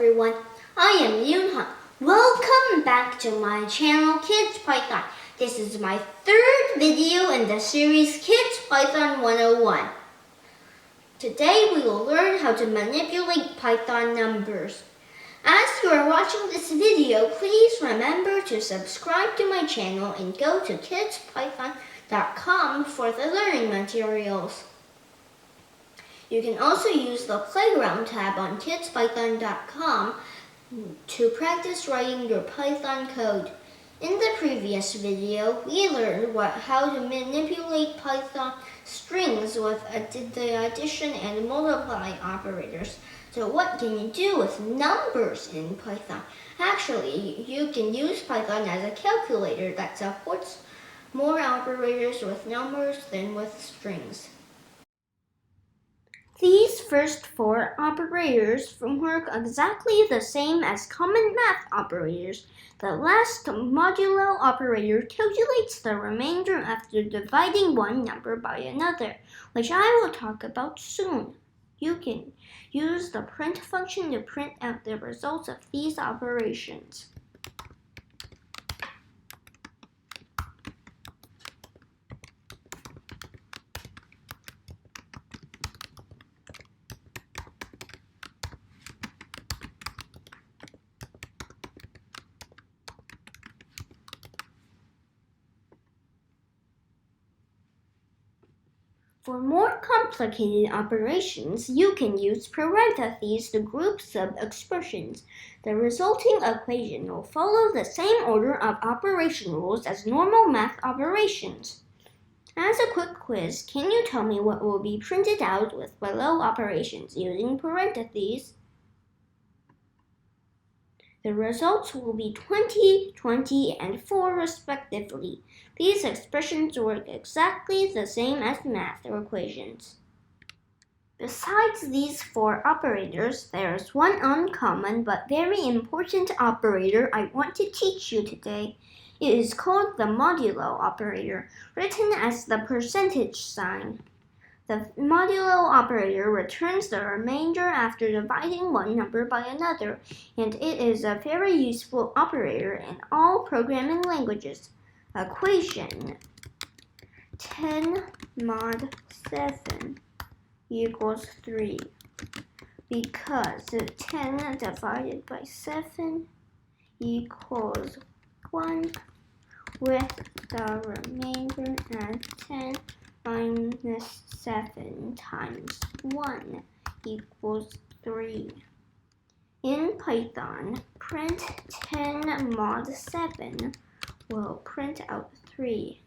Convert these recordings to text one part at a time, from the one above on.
everyone, I am Yoonhan. Welcome back to my channel Kids Python. This is my third video in the series Kids Python 101. Today we will learn how to manipulate Python numbers. As you are watching this video, please remember to subscribe to my channel and go to kidspython.com for the learning materials. You can also use the Playground tab on kidspython.com to practice writing your Python code. In the previous video, we learned how to manipulate Python strings with the addition and multiply operators. So what can you do with numbers in Python? Actually, you can use Python as a calculator that supports more operators with numbers than with strings. These first four operators work exactly the same as common math operators. The last modulo operator calculates the remainder after dividing one number by another, which I will talk about soon. You can use the print function to print out the results of these operations. For more complicated operations, you can use parentheses to group sub-expressions. The resulting equation will follow the same order of operation rules as normal math operations. As a quick quiz, can you tell me what will be printed out with below operations using parentheses? The results will be 20, 20, and 4 respectively. These expressions work exactly the same as math equations. Besides these four operators, there is one uncommon but very important operator I want to teach you today. It is called the modulo operator, written as the percentage sign. The modulo operator returns the remainder after dividing one number by another, and it is a very useful operator in all programming languages. Equation 10 mod 7 equals 3 because 10 divided by 7 equals 1 with the remainder as 10 minus 7 times 1 equals 3. In Python, print 10 mod 7 will print out 3.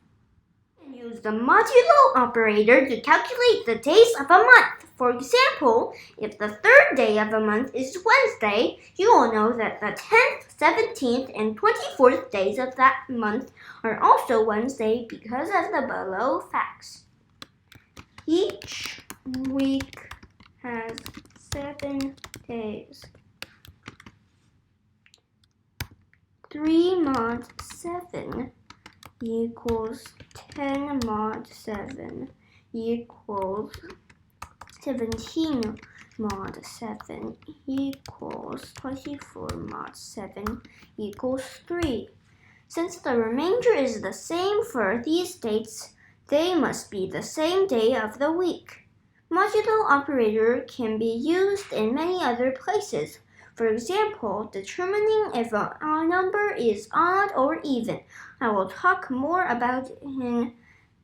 And use the modulo operator to calculate the days of a month. For example, if the third day of a month is Wednesday, you will know that the 10th, 17th, and 24th days of that month are also Wednesday because of the below facts. Each week has 7 days. 3 mod 7 equals 10 mod 7 equals 17 mod 7 equals 24 mod 7 equals 3. Since the remainder is the same for these dates, they must be the same day of the week. Modulo operator can be used in many other places. For example, determining if a number is odd or even. I will talk more about in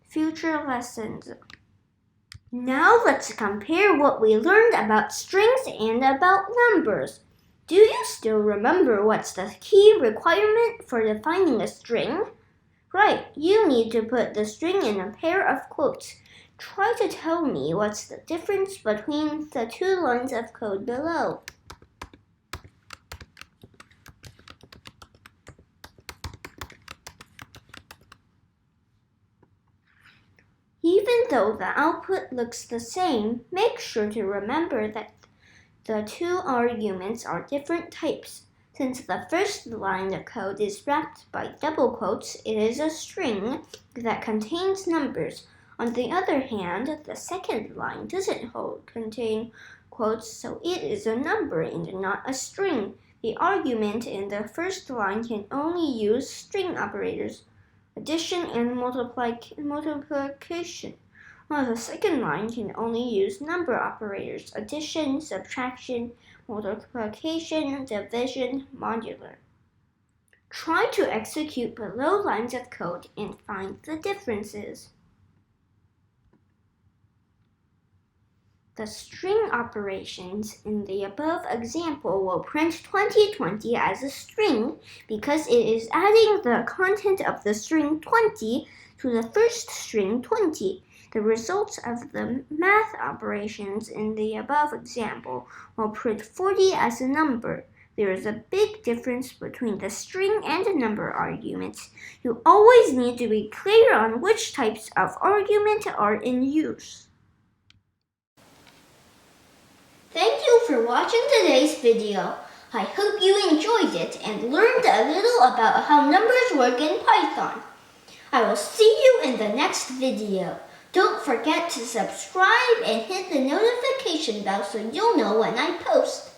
future lessons. Now let's compare what we learned about strings and about numbers. Do you still remember what's the key requirement for defining a string? Right, you need to put the string in a pair of quotes. Try to tell me what's the difference between the two lines of code below. Even though the output looks the same, make sure to remember that the two arguments are different types. Since the first line of code is wrapped by double quotes, it is a string that contains numbers. On the other hand, the second line doesn't contain quotes, so it is a number and not a string. The argument in the first line can only use string operators, addition and multiplication, while the second line can only use number operators, addition, subtraction, multiplication, division, modular. Try to execute below lines of code and find the differences. The string operations in the above example will print 2020 as a string because it is adding the content of the string 20 to the first string 20. The results of the math operations in the above example will print 40 as a number. There is a big difference between the string and number arguments. You always need to be clear on which types of argument are in use. Thank you for watching today's video. I hope you enjoyed it and learned a little about how numbers work in Python. I will see you in the next video. Don't forget to subscribe and hit the notification bell so you'll know when I post.